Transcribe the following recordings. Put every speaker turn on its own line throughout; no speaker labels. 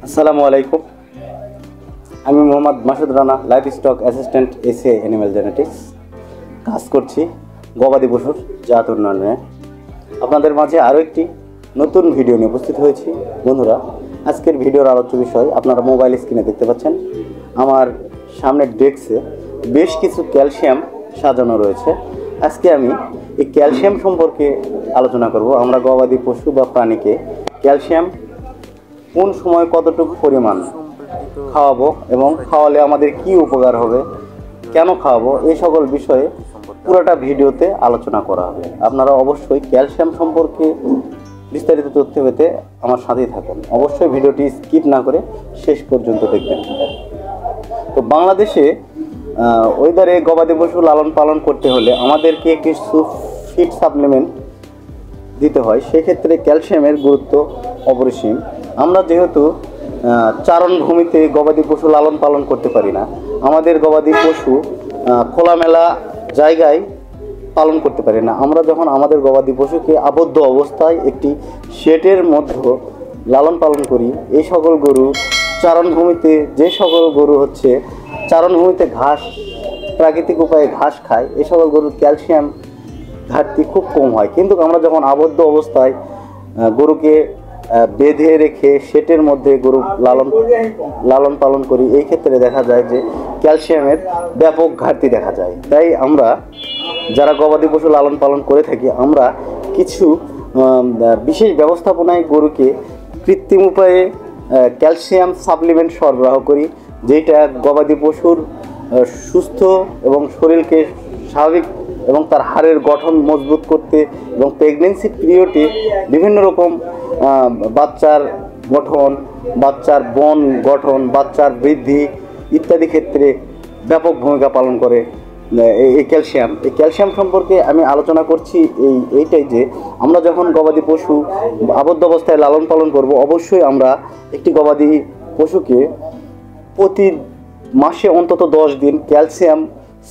আসসালামু আলাইকুম। আমি Mohammad Masud Rana, life stock assistant SA animal genetics. কাজ করছি গবাদি পশুর জাত উন্নয়নে। আপনাদের মাঝে আরও একটি নতুন ভিডিও নিয়ে উপস্থিত হয়েছি। বন্ধুরা, আজকের ভিডিওর আলোচ্য বিষয় আপনারা মোবাইল স্ক্রিনে দেখতে পাচ্ছেন। আমার সামনের ডেস্কে বেশ কিছু ক্যালসিয়াম সাজানো রয়েছে। আজকে আমি এই ক্যালসিয়াম সম্পর্কে আলোচনা করব। আমরা গবাদি পশু বা প্রাণীকে ক্যালসিয়াম কোন সময় কতটুকু পরিমাণ খাওয়াবো এবং খাওয়ালে আমাদের কি উপকার হবে, কেন খাওয়াবো, এই সকল বিষয়ে পুরোটা ভিডিওতে আলোচনা করা হবে। আপনারা অবশ্যই ক্যালসিয়াম সম্পর্কে বিস্তারিত তথ্য পেতে আমার সাথেই থাকুন। অবশ্যই ভিডিওটি স্কিপ না করে শেষ পর্যন্ত দেখবেন। তো বাংলাদেশে ওয়েদারে গবাদি পশু লালন পালন করতে হলে আমাদেরকে কিছু ফিড সাপ্লিমেন্ট দিতে হয়। সেক্ষেত্রে ক্যালসিয়ামের গুরুত্ব অপরিসীম। আমরা যেহেতু চারণভূমিতে গবাদি পশু লালন পালন করতে পারি না, আমাদের গবাদি পশু খোলামেলা জায়গায় পালন করতে পারি না। আমরা যখন আমাদের গবাদি পশুকে আবদ্ধ অবস্থায় একটি শেডের মধ্যে লালন পালন করি, এই সকল গরু চারণভূমিতে, যে সকল গরু হচ্ছে চারণভূমিতে ঘাস, প্রাকৃতিক উপায়ে ঘাস খায়, এই সকল গরুর ক্যালসিয়াম ঘাটতি খুব কম হয়। কিন্তু আমরা যখন আবদ্ধ অবস্থায় গরুকে বেঁধে রেখে শেটের মধ্যে গরু লালন পালন করি, এই ক্ষেত্রে দেখা যায় যে ক্যালসিয়ামের ব্যাপক ঘাটতি দেখা যায়। তাই আমরা যারা গবাদি পশু লালন পালন করে থাকি, আমরা কিছু বিশেষ ব্যবস্থাপনায় গরুকে কৃত্রিম উপায়ে ক্যালসিয়াম সাপ্লিমেন্ট সরবরাহ করি, যেটা গবাদি পশুর সুস্থ এবং শরীরকে স্বাভাবিক এবং তার হাড়ের গঠন মজবুত করতে এবং প্রেগনেন্সি পিরিয়ডে বিভিন্ন রকম বাচ্চার গঠন, বাচ্চার বন গঠন, বাচ্চার বৃদ্ধি ইত্যাদি ক্ষেত্রে ব্যাপক ভূমিকা পালন করে এই ক্যালসিয়াম। এই ক্যালসিয়াম সম্পর্কে আমি আলোচনা করছি এইটাই যে আমরা যখন গবাদি পশু আবদ্ধ অবস্থায় লালন পালন করব, অবশ্যই আমরা একটি গবাদি পশুকে প্রতি মাসে অন্তত 10 দিন ক্যালসিয়াম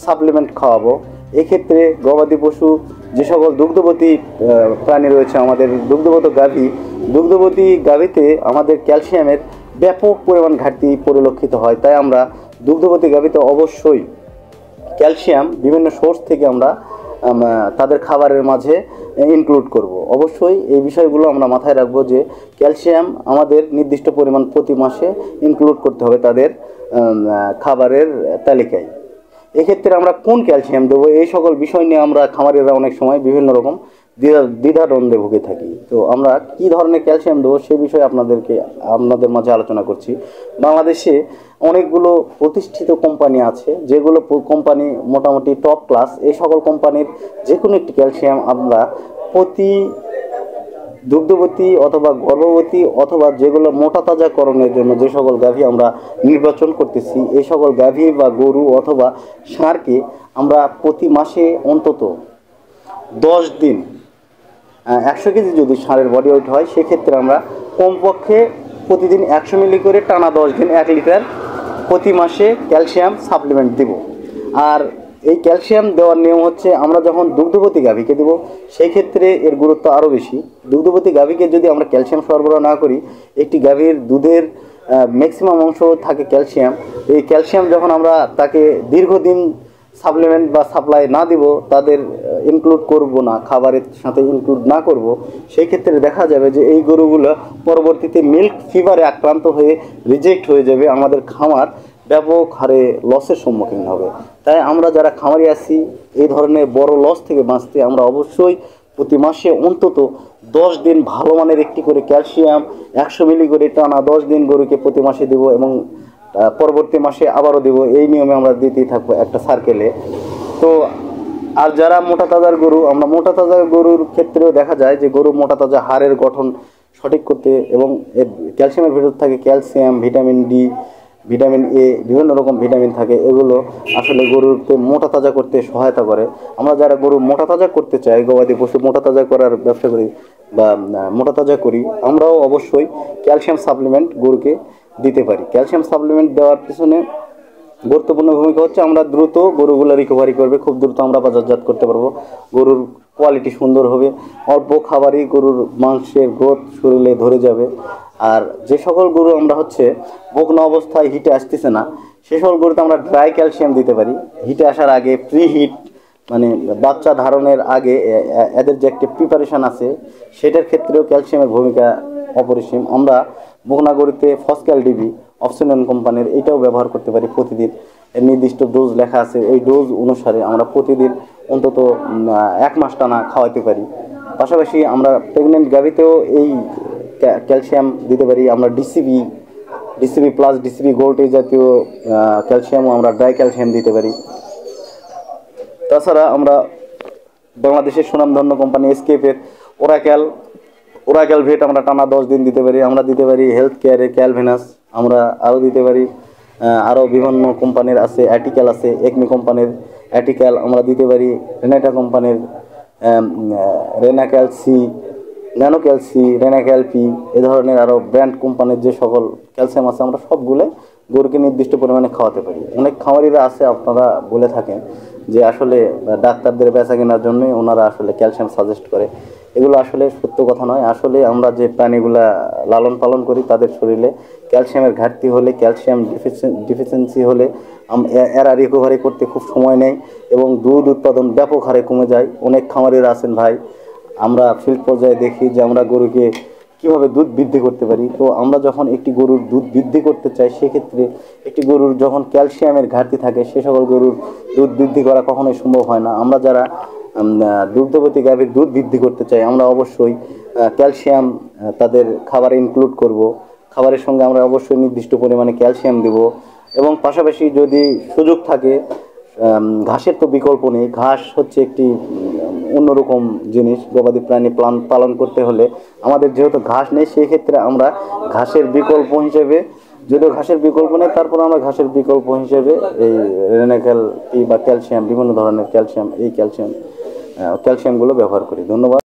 সাপ্লিমেন্ট খাওয়াবো। এক্ষেত্রে গবাদি পশু যে সকল দুগ্ধবতী প্রাণী রয়েছে, আমাদের দুগ্ধবতী গাভীতে আমাদের ক্যালসিয়ামের ব্যাপক পরিমাণ ঘাটতি পরিলক্ষিত হয়। তাই আমরা দুগ্ধবতী গাভীতে অবশ্যই ক্যালসিয়াম বিভিন্ন সোর্স থেকে আমরা তাদের খাবারের মাঝে ইনক্লুড করব। অবশ্যই এই বিষয়গুলো আমরা মাথায় রাখবো যে ক্যালসিয়াম আমাদের নির্দিষ্ট পরিমাণ প্রতি মাসে ইনক্লুড করতে হবে তাদের খাবারের তালিকায়। এক্ষেত্রে আমরা কোন ক্যালসিয়াম দেবো, এই সকল বিষয় নিয়ে আমরা খামারিরা অনেক সময় বিভিন্ন রকম দ্বিধাদ্বন্দ্বে ভুগে থাকি। তো আমরা কি ধরনের ক্যালসিয়াম দেবো সে বিষয়ে আপনাদের মাঝে আলোচনা করছি। বাংলাদেশে অনেকগুলো প্রতিষ্ঠিত কোম্পানি আছে, যেগুলো কোম্পানি মোটামুটি টপ ক্লাস। এই সকল কোম্পানির যে কোনো একটি ক্যালসিয়াম আমরা প্রতি দুগ্ধবতী অথবা গর্ভবতী অথবা যেগুলো মোটা তাজাকরণের জন্য যে সকল গাভী আমরা নির্বাচন করতেছি, এই সকল গাভী বা গরু অথবা ষাঁড়কে আমরা প্রতি মাসে অন্তত 10 দিন 100 কেজি যদি ষাঁড়ের বডি ওয়েট হয়, সেক্ষেত্রে আমরা কমপক্ষে প্রতিদিন 100 মিলি করে টানা 10 দিন 1 লিটার প্রতি মাসে ক্যালসিয়াম সাপ্লিমেন্ট দেব। আর এই ক্যালসিয়াম দেওয়ার নিয়ম হচ্ছে, আমরা যখন দুগ্ধবতী গাভীকে দেবো সেই ক্ষেত্রে এর গুরুত্ব আরও বেশি। দুগ্ধবতী গাভীকে যদি আমরা ক্যালসিয়াম সরবরাহ না করি, একটি গাভীর দুধের ম্যাক্সিমাম অংশ থাকে ক্যালসিয়াম। এই ক্যালসিয়াম যখন আমরা তাকে দীর্ঘদিন সাপ্লিমেন্ট বা সাপ্লাই না দিব, তাদের ইনক্লুড করব না, খাবারের সাথে ইনক্লুড না করব, সেই ক্ষেত্রে দেখা যাবে যে এই গরুগুলো পরবর্তীতে মিল্ক ফিভারে আক্রান্ত হয়ে রিজেক্ট হয়ে যাবে। আমাদের খামার ব্যাপক হারে লসের সম্মুখীন হবে। তাই আমরা যারা খামারি আছি, এই ধরনের বড় লস থেকে বাঁচতে আমরা অবশ্যই প্রতি মাসে অন্তত 10 দিন ভালো মানের একটি করে ক্যালসিয়াম 100 মিলি করে টানা 10 দিন গরুকে প্রতি মাসে দেবো এবং পরবর্তী মাসে আবারও দেবো। এই নিয়মে আমরা দিতেই থাকবো একটা সার্কেলে। তো আর যারা মোটা তাজার গরু, আমরা মোটা তাজা গরুর ক্ষেত্রেও দেখা যায় যে গরু মোটা তাজা হাড়ের গঠন সঠিক করতে এবং ক্যালসিয়ামের ভিতর থাকে calcium, vitamin D, vitamin A, বিভিন্ন রকম ভিটামিন থাকে। এগুলো আসলে গরুকে মোটা তাজা করতে সহায়তা করে। আমরা যারা গরু মোটা তাজা করতে চাই, গবাদি পশু মোটা তাজা করার ব্যবসা করি বা মোটা তাজা করি, আমরাও অবশ্যই ক্যালসিয়াম সাপ্লিমেন্ট গরুকে দিতে পারি। ক্যালসিয়াম সাপ্লিমেন্ট দেওয়ার পিছনে গুরুত্বপূর্ণ ভূমিকা হচ্ছে আমরা দ্রুত গরুগুলো রিকভারি করবে, খুব দ্রুত আমরা বাজারজাত করতে পারবো। গরুর কোয়ালিটি সুন্দর হবে। অল্প খাবারই গরুর মাংসের গ্রোথ শরীরে ধরে যাবে। আর যে সকল গরু আমরা হচ্ছে বকনা অবস্থায় হিটে আসতেছে না, সে সকল গরুতে আমরা ড্রাই ক্যালসিয়াম দিতে পারি। হিটে আসার আগে প্রি হিট, মানে বাচ্চা ধারণের আগে এদের যে একটি প্রিপারেশান আছে, সেটার ক্ষেত্রেও ক্যালসিয়ামের ভূমিকা অপরিসীম। আমরা বকনা গরুতে ফসক্যাল ডিবি অপশনাল কোম্পানির এটাও ব্যবহার করতে পারি প্রতিদিন। এর নির্দিষ্ট ডোজ লেখা আছে, এই ডোজ অনুসারে আমরা প্রতিদিন অন্তত 1 মাস টানা খাওয়াতে পারি। পাশাপাশি আমরা প্রেগনেন্ট গাভীতেও এই ক্যালসিয়াম দিতে পারি। আমরা ডিসিবি প্লাস ডিসিবি গোল্ড এই জাতীয় ক্যালসিয়ামও আমরা ড্রাই ক্যালসিয়াম দিতে পারি। তাছাড়া আমরা বাংলাদেশের সুনামধন্য কোম্পানি এসকেপের ওরাক্যাল ভেট আমরা টানা 10 দিন দিতে পারি। আমরা দিতে পারি হেলথ কেয়ারের ক্যালভেনাস, আমরা আরও দিতে পারি আরও বিভিন্ন কোম্পানির আছে, অ্যাটিক্যাল আছে, একমি কোম্পানির অ্যাটিক্যাল আমরা দিতে পারি, রেনাটা কোম্পানির রেনাক্যাল সি, ন্যানোক্যাল সি, রেনাক্যাল পি, এ ধরনের আরও ব্র্যান্ড কোম্পানির যে সকল ক্যালসিয়াম আছে আমরা সবগুলো গরুকে নির্দিষ্ট পরিমাণে খাওয়াতে পারি। অনেক খামারিরা আছে, আপনারা বলে থাকেন যে আসলে ডাক্তারদের বেচা কেনার জন্য ওনারা আসলে ক্যালসিয়াম সাজেস্ট করে। এগুলো আসলে সত্য কথা নয়। আসলে আমরা যে প্রাণীগুলা লালন পালন করি তাদের শরীরে ক্যালসিয়ামের ঘাটতি হলে, ক্যালসিয়াম ডিফিসিয়েন্সি হলে এরা রিকভারি করতে খুব সময় নেয় এবং দুধ উৎপাদন ব্যাপক হারে কমে যায়। অনেক খামারিরা আছেন ভাই, আমরা ফিল্ড পর্যায়ে দেখি যে আমরা গরুকে কীভাবে দুধ বৃদ্ধি করতে পারি। তো আমরা যখন একটি গরুর দুধ বৃদ্ধি করতে চাই, সেক্ষেত্রে একটি গরুর যখন ক্যালসিয়ামের ঘাটতি থাকে, সে সকল গরুর দুধ বৃদ্ধি করা কখনোই সম্ভব হয় না। আমরা যারা দুগ্ধবতী গাভীর দুধ বৃদ্ধি করতে চাই, আমরা অবশ্যই ক্যালসিয়াম তাদের খাবারে ইনক্লুড করব। খাবারের সঙ্গে আমরা অবশ্যই নির্দিষ্ট পরিমাণে ক্যালসিয়াম দেব এবং পাশাপাশি যদি সুযোগ থাকে, ঘাসের তো বিকল্প নেই। ঘাস হচ্ছে একটি অন্যরকম জিনিস। গবাদি প্রাণী পালন করতে হলে আমাদের যেহেতু ঘাস নেই, সেই ক্ষেত্রে আমরা ঘাসের বিকল্প হিসেবে, যদিও ঘাসের বিকল্প নেই, তারপর আমরা ঘাসের বিকল্প হিসেবে এই রেনাক্যাল পি বা ক্যালসিয়াম, বিভিন্ন ধরনের ক্যালসিয়ামগুলো ব্যবহার করি। ধন্যবাদ।